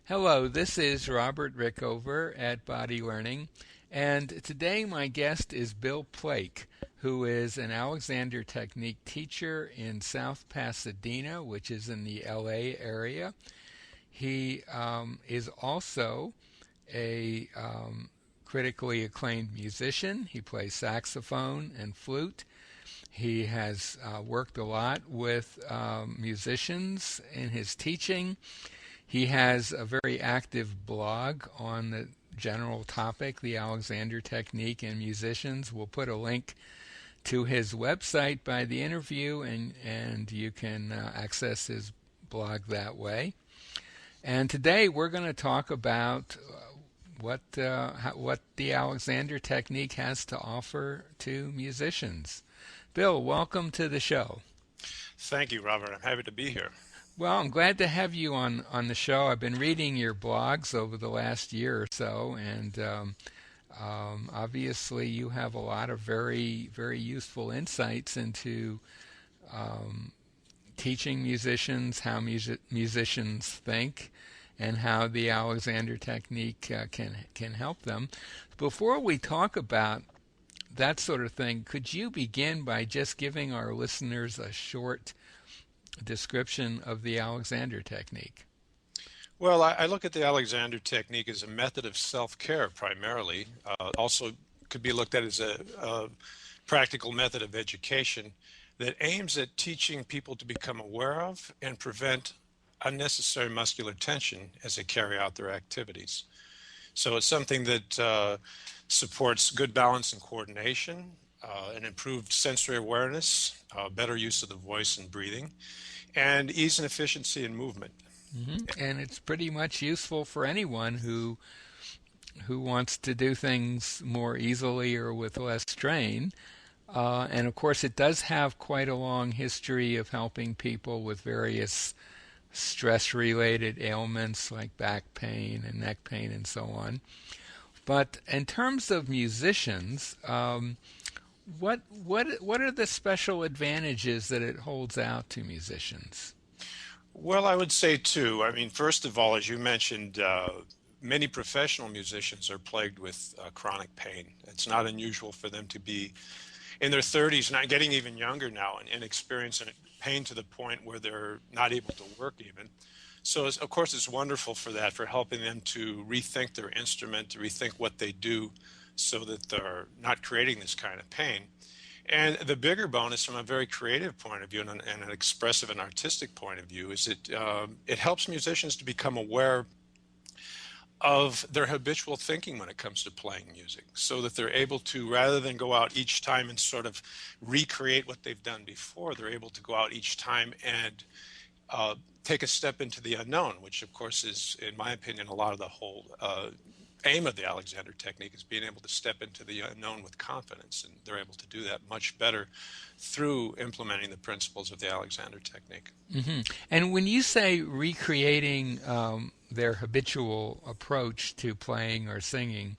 Hello, this is Robert Rickover at Body Learning, and today my guest is Bill Plake, who is an Alexander Technique teacher in South Pasadena, which is in the LA area. He is also a critically acclaimed musician. He plays saxophone and flute. He has worked a lot with musicians in his teaching. He has a very active blog on the general topic, the Alexander Technique and musicians. We'll put a link to his website by the interview, and you can access his blog that way. And today we're going to talk about what the Alexander Technique has to offer to musicians. Bill, welcome to the show. Thank you, Robert. I'm happy to be here. Well, I'm glad to have you on the show. I've been reading your blogs over the last year or so, and obviously you have a lot of very, very useful insights into teaching musicians, how musicians think, and how the Alexander Technique can help them. Before we talk about that sort of thing, could you begin by just giving our listeners a short description of the Alexander Technique? Well, I look at the Alexander Technique as a method of self-care primarily. Also could be looked at as a practical method of education that aims at teaching people to become aware of and prevent unnecessary muscular tension as they carry out their activities. So it's something that supports good balance and coordination, an improved sensory awareness, better use of the voice and breathing, and ease and efficiency in movement. And it's pretty much useful for anyone who wants to do things more easily or with less strain. And of course, it does have quite a long history of helping people with various stress-related ailments like back pain and neck pain and so on. But in terms of musicians, what are the special advantages that it holds out to musicians? Well, I would say too. I mean, first of all, as you mentioned, many professional musicians are plagued with chronic pain. It's not unusual for them to be in their 30s, not getting even younger now, and experiencing pain to the point where they're not able to work even. So, of course, it's wonderful for that, for helping them to rethink their instrument, to rethink what they do so that they're not creating this kind of pain. And the bigger bonus from a very creative point of view and an expressive and artistic point of view is it helps musicians to become aware of their habitual thinking when it comes to playing music, so that they're able to, rather than go out each time and sort of recreate what they've done before, they're able to go out each time and take a step into the unknown, which of course is, in my opinion, a lot of the whole aim of the Alexander Technique is being able to step into the unknown with confidence, and they're able to do that much better through implementing the principles of the Alexander Technique. And when you say recreating their habitual approach to playing or singing,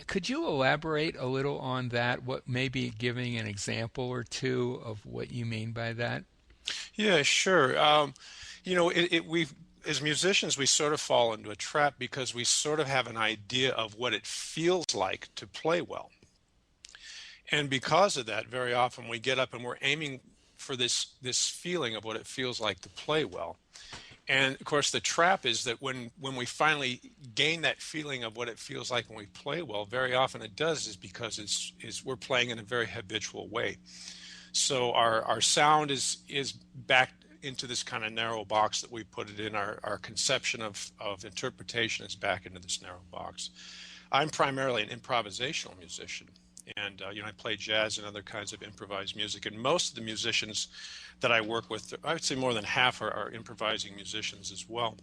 could you elaborate a little on that? What maybe giving an example or two of what you mean by that? Yeah, sure. We as musicians, we sort of fall into a trap because we sort of have an idea of what it feels like to play well. And because of that, very often we get up and we're aiming for this feeling of what it feels like to play well. And of course, the trap is that when we finally gain that feeling of what it feels like when we play well, very often it does is because we're playing in a very habitual way. So our sound is back into this kind of narrow box that we put it in. Our conception of interpretation is back into this narrow box. I'm primarily an improvisational musician, and I play jazz and other kinds of improvised music. And most of the musicians that I work with, I would say more than half are improvising musicians as well.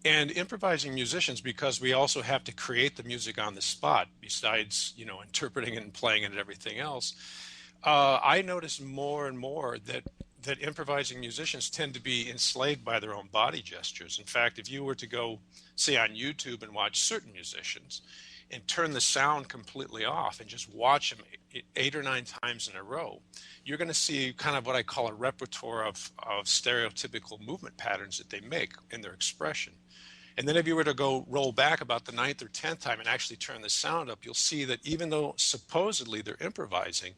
And improvising musicians, because we also have to create the music on the spot, besides interpreting it and playing it and everything else. I notice more and more that improvising musicians tend to be enslaved by their own body gestures. In fact, if you were to go, say, on YouTube and watch certain musicians, and turn the sound completely off and just watch them 8 or 9 times in a row, you're going to see kind of what I call a repertoire of stereotypical movement patterns that they make in their expression. And then if you were to go roll back about the 9th or 10th time and actually turn the sound up, you'll see that even though supposedly they're improvising,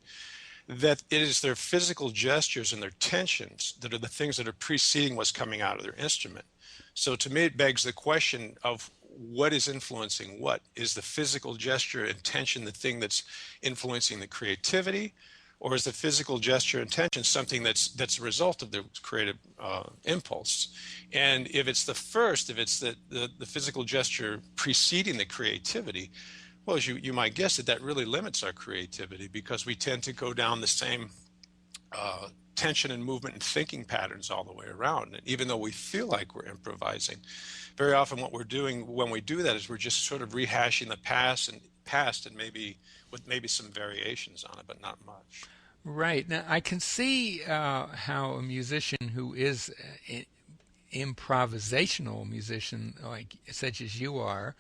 that it is their physical gestures and their tensions that are the things that are preceding what's coming out of their instrument. So to me, it begs the question of what is influencing what? Is the physical gesture and tension the thing that's influencing the creativity? Or is the physical gesture and tension something that's a result of the creative impulse? And if it's the first, if it's the physical gesture preceding the creativity, well, as you might guess, that really limits our creativity, because we tend to go down the same tension and movement and thinking patterns all the way around. And even though we feel like we're improvising, very often what we're doing when we do that is we're just sort of rehashing the past and maybe with maybe some variations on it, but not much. Right. Now, I can see how a musician who is an improvisational musician, like such as you are,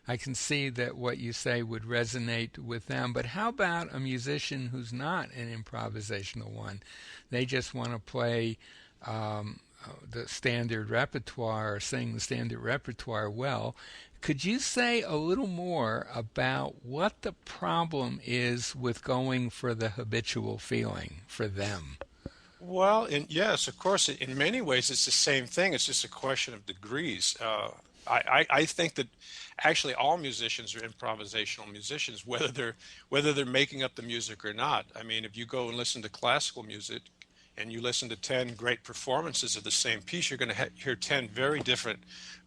I can see that what you say would resonate with them. But how about a musician who's not an improvisational one? They just want to play the standard repertoire or sing the standard repertoire well. Could you say a little more about what the problem is with going for the habitual feeling for them? Well, yes, of course, in many ways, it's the same thing. It's just a question of degrees. I think that actually all musicians are improvisational musicians, whether they're making up the music or not. I mean, if you go and listen to classical music and you listen to 10 great performances of the same piece, you're going to hear 10 very different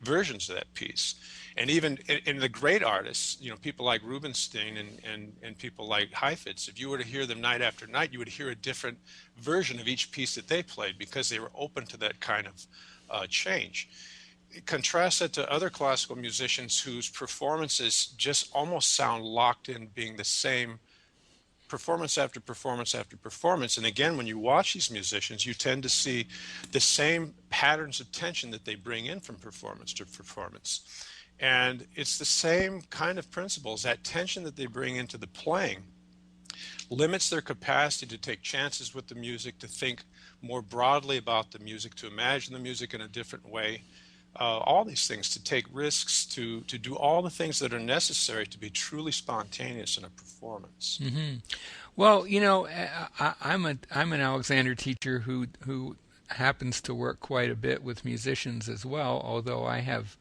versions of that piece. And even in the great artists, people like Rubinstein and people like Heifetz, if you were to hear them night after night, you would hear a different version of each piece that they played, because they were open to that kind of change. Contrast that to other classical musicians whose performances just almost sound locked in, being the same performance after performance after performance. And again, when you watch these musicians, you tend to see the same patterns of tension that they bring in from performance to performance. And it's the same kind of principles. That tension that they bring into the playing limits their capacity to take chances with the music, to think more broadly about the music, to imagine the music in a different way. All these things, to take risks, to do all the things that are necessary to be truly spontaneous in a performance. Mm-hmm. Well, I'm an Alexander teacher who happens to work quite a bit with musicians as well, although I have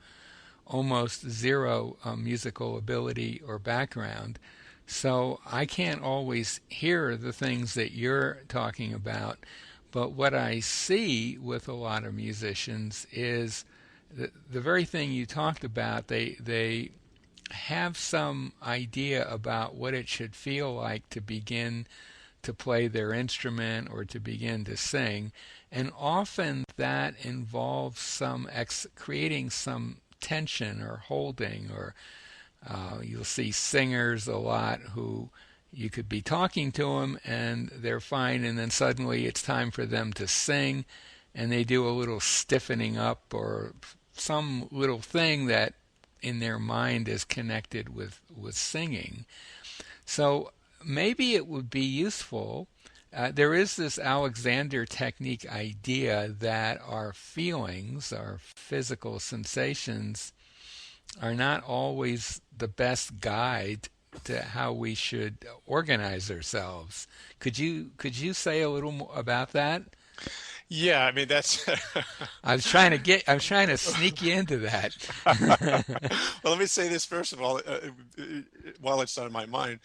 almost zero musical ability or background. So I can't always hear the things that you're talking about. But what I see with a lot of musicians is the very thing you talked about. They have some idea about what it should feel like to begin to play their instrument or to begin to sing. And often that involves creating some tension or holding, or you'll see singers a lot who you could be talking to them and they're fine, and then suddenly it's time for them to sing and they do a little stiffening up or some little thing that in their mind is connected with singing. So maybe it would be useful. There is this Alexander technique idea that our feelings, our physical sensations, are not always the best guide to how we should organize ourselves. Could you say a little more about that? Yeah, I mean that's. I'm trying to sneak you into that. Well, let me say this first of all, while it's on my mind.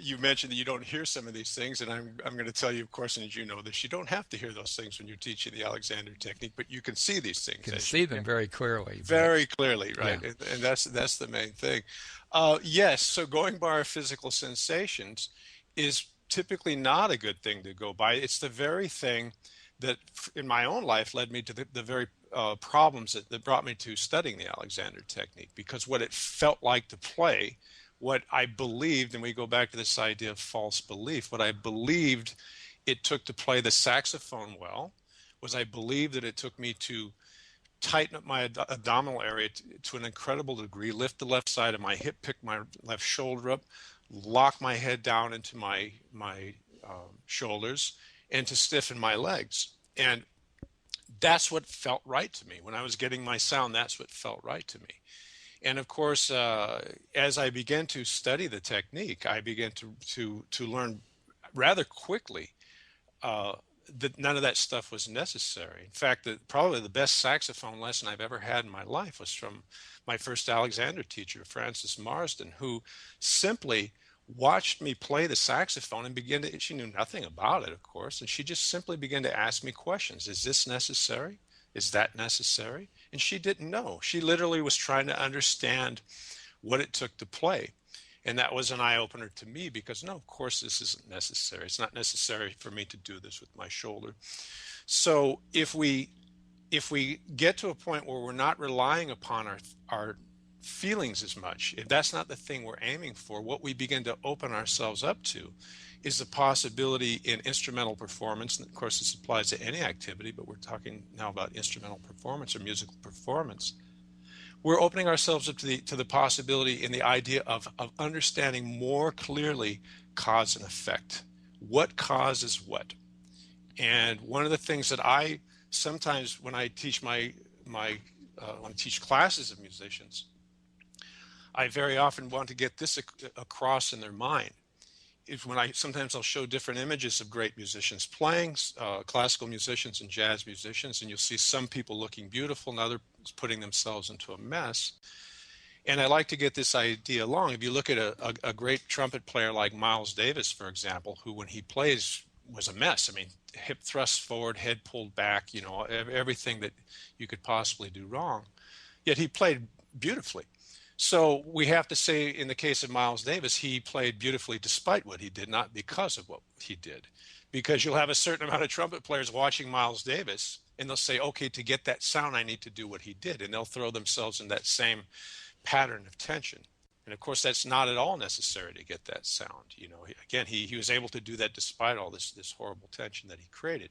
You mentioned that you don't hear some of these things, and I'm going to tell you, of course, and as you know this, you don't have to hear those things when you're teaching the Alexander technique, but you can see these things. You can see them very clearly. Very clearly, right? Yeah. And that's the main thing. Yes, so going by our physical sensations is typically not a good thing to go by. It's the very thing that in my own life led me to the very problems that brought me to studying the Alexander technique, because what it felt like to play, what I believed, and we go back to this idea of false belief, what I believed it took to play the saxophone well was I believed that it took me to tighten up my abdominal area to an incredible degree, lift the left side of my hip, pick my left shoulder up, lock my head down into my shoulders, and to stiffen my legs. And that's what felt right to me. When I was getting my sound, that's what felt right to me. And of course, as I began to study the technique, I began to learn rather quickly that none of that stuff was necessary. In fact, probably the best saxophone lesson I've ever had in my life was from my first Alexander teacher, Frances Marsden, who simply watched me play the saxophone and she knew nothing about it, of course, and she just simply began to ask me questions. Is this necessary? Is that necessary? And she didn't know. She literally was trying to understand what it took to play. And that was an eye-opener to me because, no, of course, this isn't necessary. It's not necessary for me to do this with my shoulder. So if we get to a point where we're not relying upon our feelings as much, if that's not the thing we're aiming for, what we begin to open ourselves up to is the possibility in instrumental performance. And of course, this applies to any activity, but we're talking now about instrumental performance or musical performance. We're opening ourselves up to the possibility in the idea of understanding more clearly cause and effect. What causes what? And one of the things that I sometimes, when I teach when I teach classes of musicians, I very often want to get this across in their mind. Sometimes I'll show different images of great musicians playing, classical musicians and jazz musicians, and you'll see some people looking beautiful and others putting themselves into a mess. And I like to get this idea along. If you look at a great trumpet player like Miles Davis, for example, who when he plays was a mess. I mean, hip thrust forward, head pulled back, everything that you could possibly do wrong. Yet he played beautifully. So we have to say, in the case of Miles Davis, he played beautifully despite what he did, not because of what he did. Because you'll have a certain amount of trumpet players watching Miles Davis, and they'll say, okay, to get that sound, I need to do what he did. And they'll throw themselves in that same pattern of tension. And of course, that's not at all necessary to get that sound. Again, he was able to do that despite all this horrible tension that he created.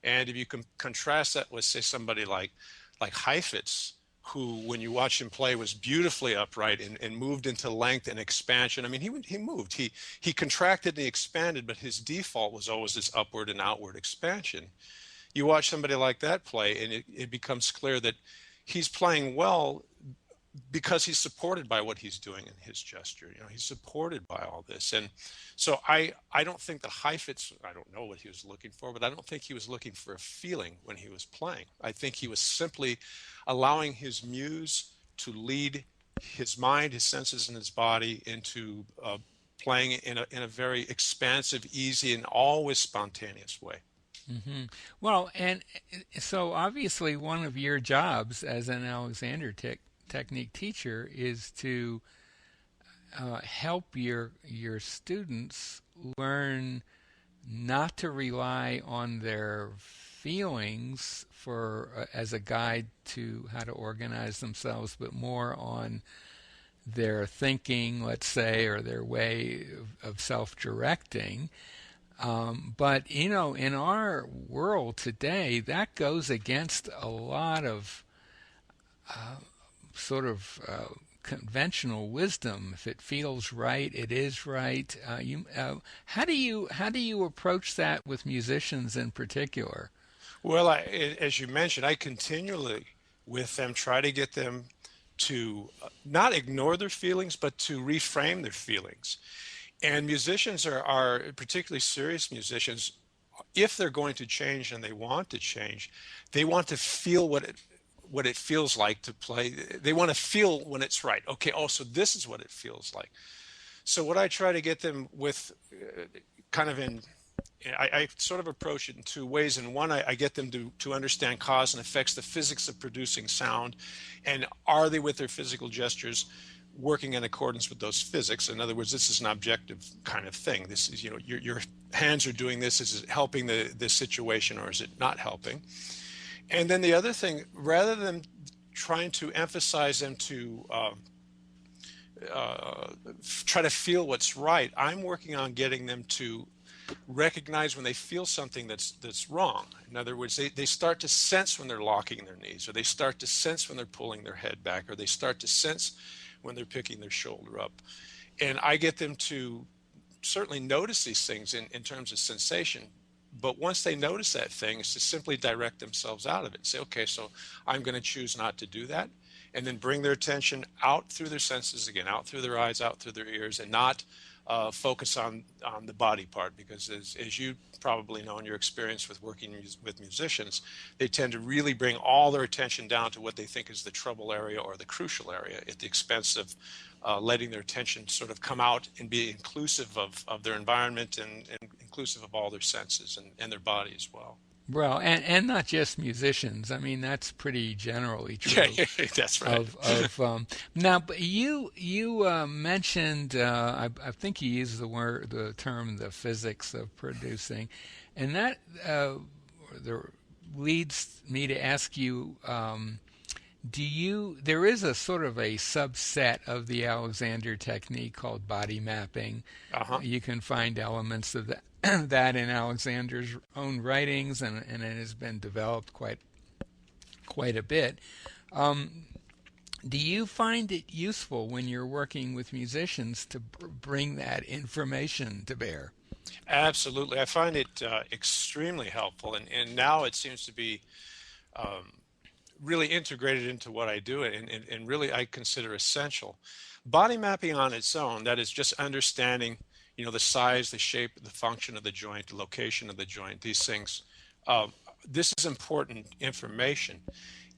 And if you can contrast that with, say, somebody like Heifetz, who, when you watch him play, was beautifully upright and moved into length and expansion. I mean, he moved. He contracted and he expanded, but his default was always this upward and outward expansion. You watch somebody like that play, and it becomes clear that he's playing well because he's supported by what he's doing in his gesture. He's supported by all this. And so I don't think that Heifetz, I don't know what he was looking for, but I don't think he was looking for a feeling when he was playing. I think he was simply allowing his muse to lead his mind, his senses, and his body into playing in a very expansive, easy, and always spontaneous way. Mm-hmm. Well, and so obviously one of your jobs as an Alexander technique teacher is to help your students learn not to rely on their feelings as a guide to how to organize themselves, but more on their thinking, let's say, or their way of self-directing. But in our world today, that goes against a lot of conventional wisdom. If it feels right, it is right. How do you approach that with musicians in particular? Well, as you mentioned, I continually with them try to get them to not ignore their feelings, but to reframe their feelings. And musicians are particularly serious musicians. If they're going to change and they want to change, they want to feel what it feels like to play. They want to feel when it's right. Okay, so this is what it feels like. So what I try to get them with I sort of approach it in two ways. In one, I get them to understand cause and effects, the physics of producing sound, and are they with their physical gestures working in accordance with those physics? In other words, this is an objective kind of thing. This is, your hands are doing this. Is it helping the situation, or is it not helping? And then the other thing, rather than trying to emphasize them to try to feel what's right, I'm working on getting them to recognize when they feel something that's wrong. In other words, they start to sense when they're locking their knees, or they start to sense when they're pulling their head back, or they start to sense when they're picking their shoulder up. And I get them to certainly notice these things in terms of sensation. But once they notice that thing, is to simply direct themselves out of it. Say, okay, so I'm going to choose not to do that. And then bring their attention out through their senses again, out through their eyes, out through their ears, and not focus on the body part. Because as you probably know in your experience with working with musicians, they tend to really bring all their attention down to what they think is the trouble area or the crucial area at the expense of letting their attention sort of come out and be inclusive of their environment and inclusive of all their senses and their body as well. Well, and not just musicians. I mean, that's pretty generally true. Yeah, that's right. Now, but you mentioned I think you used the term the physics of producing, and that leads me to ask you. There is a sort of a subset of the Alexander technique called body mapping. Uh-huh. You can find elements of that in Alexander's own writings, and it has been developed quite a bit. Do you find it useful when you're working with musicians to bring that information to bear? Absolutely. I find it extremely helpful, and now it seems to be really integrated into what I do, and really I consider essential. Body mapping on its own, that is just understanding, the size, the shape, the function of the joint, the location of the joint, these things. This is important information.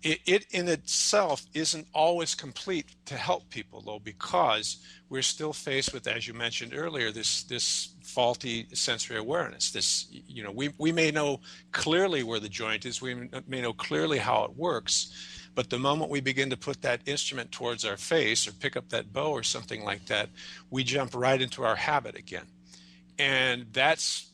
It in itself isn't always complete to help people, though, because we're still faced with, as you mentioned earlier, this faulty sensory awareness. We may know clearly where the joint is, we may know clearly how it works, but the moment we begin to put that instrument towards our face or pick up that bow or something like that, we jump right into our habit again. And that's,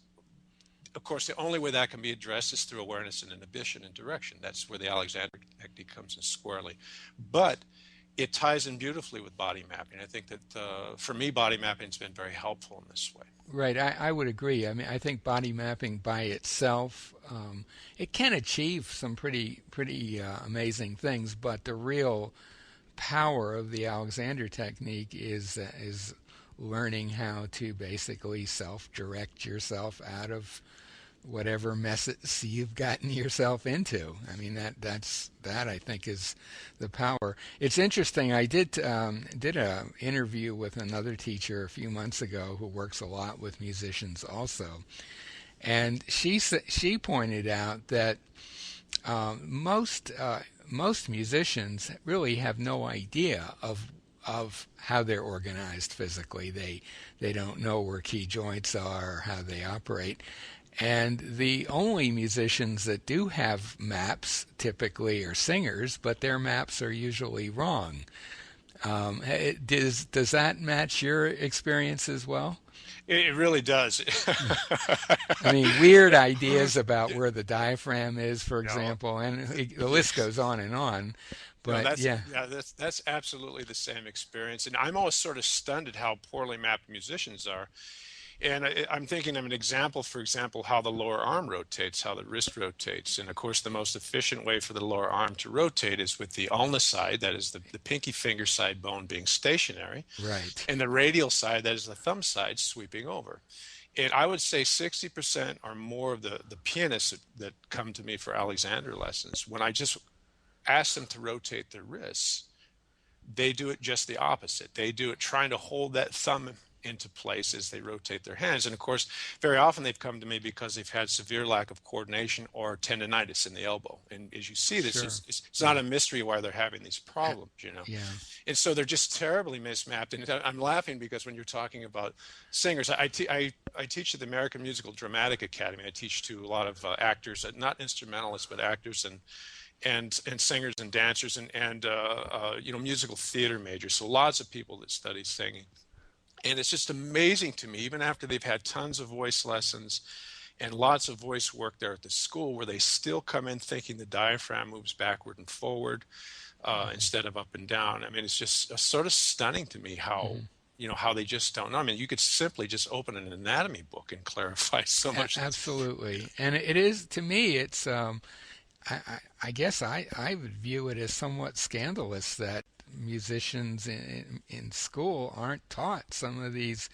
of course, the only way that can be addressed is through awareness and inhibition and direction. That's where the Alexander technique comes in squarely. But it ties in beautifully with body mapping. I think that for me, body mapping has been very helpful in this way. Right, I would agree. I mean, I think body mapping by itself, it can achieve some pretty amazing things, but the real power of the Alexander technique is learning how to basically self-direct yourself out of whatever mess you've gotten yourself into. I mean, that I think is the power. It's interesting. I did a interview with another teacher a few months ago who works a lot with musicians also, and she pointed out that most musicians really have no idea of how they're organized physically. They don't know where key joints are or how they operate. And the only musicians that do have maps typically are singers, but their maps are usually wrong. Does that match your experience as well? It really does. I mean, weird ideas about where the diaphragm is, for No, example, and the list goes on and on. no, But yeah, that's absolutely the same experience. And I'm always sort of stunned at how poorly mapped musicians are. And I'm thinking of an example, for example, how the lower arm rotates, how the wrist rotates. And of course, the most efficient way for the lower arm to rotate is with the ulna side, that is the pinky finger side bone being stationary, right. and the radial side, that is the thumb side, sweeping over. And I would say 60% or more of the pianists that come to me for Alexander lessons, when I just ask them to rotate their wrists, they do it just the opposite. They do it trying to hold that thumb into place as they rotate their hands. And of course, very often they've come to me because they've had severe lack of coordination or tendonitis in the elbow. And as you see, this Sure. is it's not a mystery why they're having these problems. Yeah. And so they're just terribly mismapped. And I'm laughing because when you're talking about singers, I teach at the American Musical Dramatic Academy. I teach to a lot of actors, not instrumentalists, but actors and singers and dancers and musical theater majors. So lots of people that study singing. And it's just amazing to me, even after they've had tons of voice lessons and lots of voice work there at the school, where they still come in thinking the diaphragm moves backward and forward instead of up and down. I mean, it's just sort of stunning to me how how they just don't know. I mean, you could simply just open an anatomy book and clarify so much. Absolutely, and it is, to me, it's I guess I would view it as somewhat scandalous that musicians in school aren't taught some of these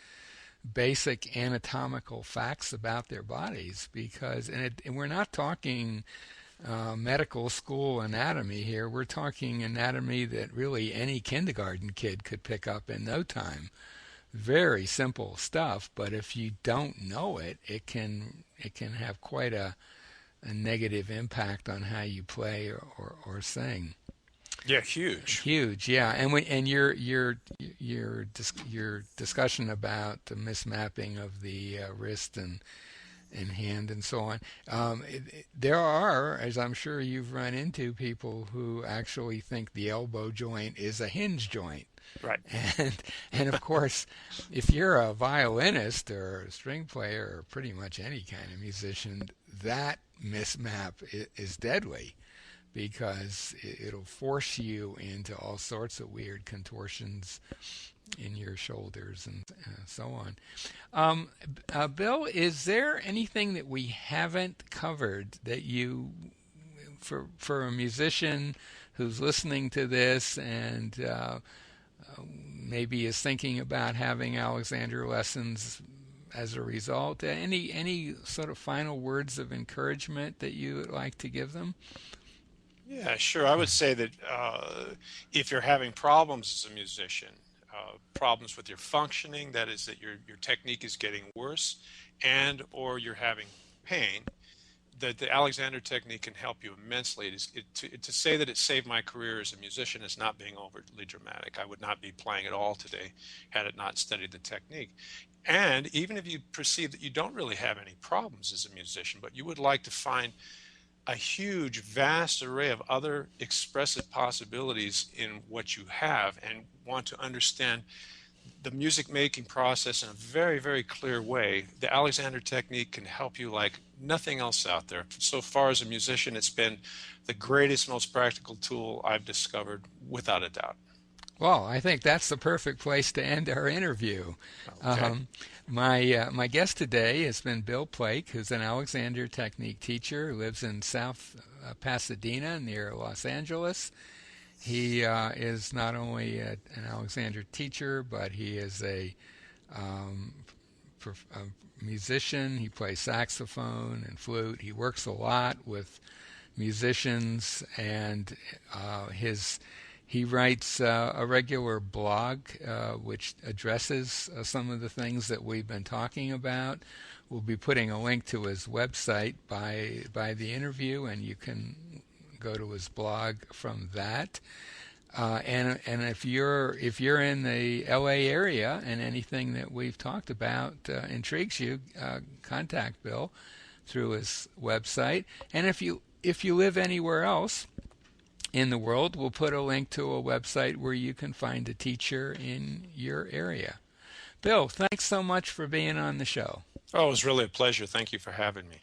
basic anatomical facts about their bodies, because and we're not talking medical school anatomy here. We're talking anatomy that really any kindergarten kid could pick up in no time. Very simple stuff, but if you don't know it, it can have quite a negative impact on how you play or sing. Yeah, huge. Huge, yeah. And your discussion about the mismapping of the wrist and hand and so on. There are, as I'm sure you've run into, people who actually think the elbow joint is a hinge joint. Right. And of course, if you're a violinist or a string player or pretty much any kind of musician, that mismap is deadly, because it'll force you into all sorts of weird contortions in your shoulders and so on. Bill, is there anything that we haven't covered that for a musician who's listening to this and maybe is thinking about having Alexander lessons as a result? Any sort of final words of encouragement that you would like to give them? Yeah, sure. I would say that if you're having problems as a musician, problems with your functioning, that is, that your technique is getting worse, and or you're having pain, that the Alexander technique can help you immensely. To say that it saved my career as a musician is not being overly dramatic. I would not be playing at all today had it not studied the technique. And even if you perceive that you don't really have any problems as a musician, but you would like to find a huge, vast array of other expressive possibilities in what you have and want to understand the music making process in a very, very clear way, the Alexander technique can help you like nothing else out there. So far as a musician, it's been the greatest, most practical tool I've discovered, without a doubt. Well, I think that's the perfect place to end our interview. Okay. My guest today has been Bill Plake, who's an Alexander Technique teacher who lives in South Pasadena near Los Angeles. He is not only an Alexander teacher, but he is a musician. He plays saxophone and flute. He works a lot with musicians, and he writes a regular blog which addresses some of the things that we've been talking about. We'll be putting a link to his website by the interview, and you can go to his blog from that. And if you're in the LA area and anything that we've talked about intrigues you, contact Bill through his website. And if you live anywhere else in the world, we'll put a link to a website where you can find a teacher in your area. Bill, thanks so much for being on the show. Oh, it was really a pleasure. Thank you for having me.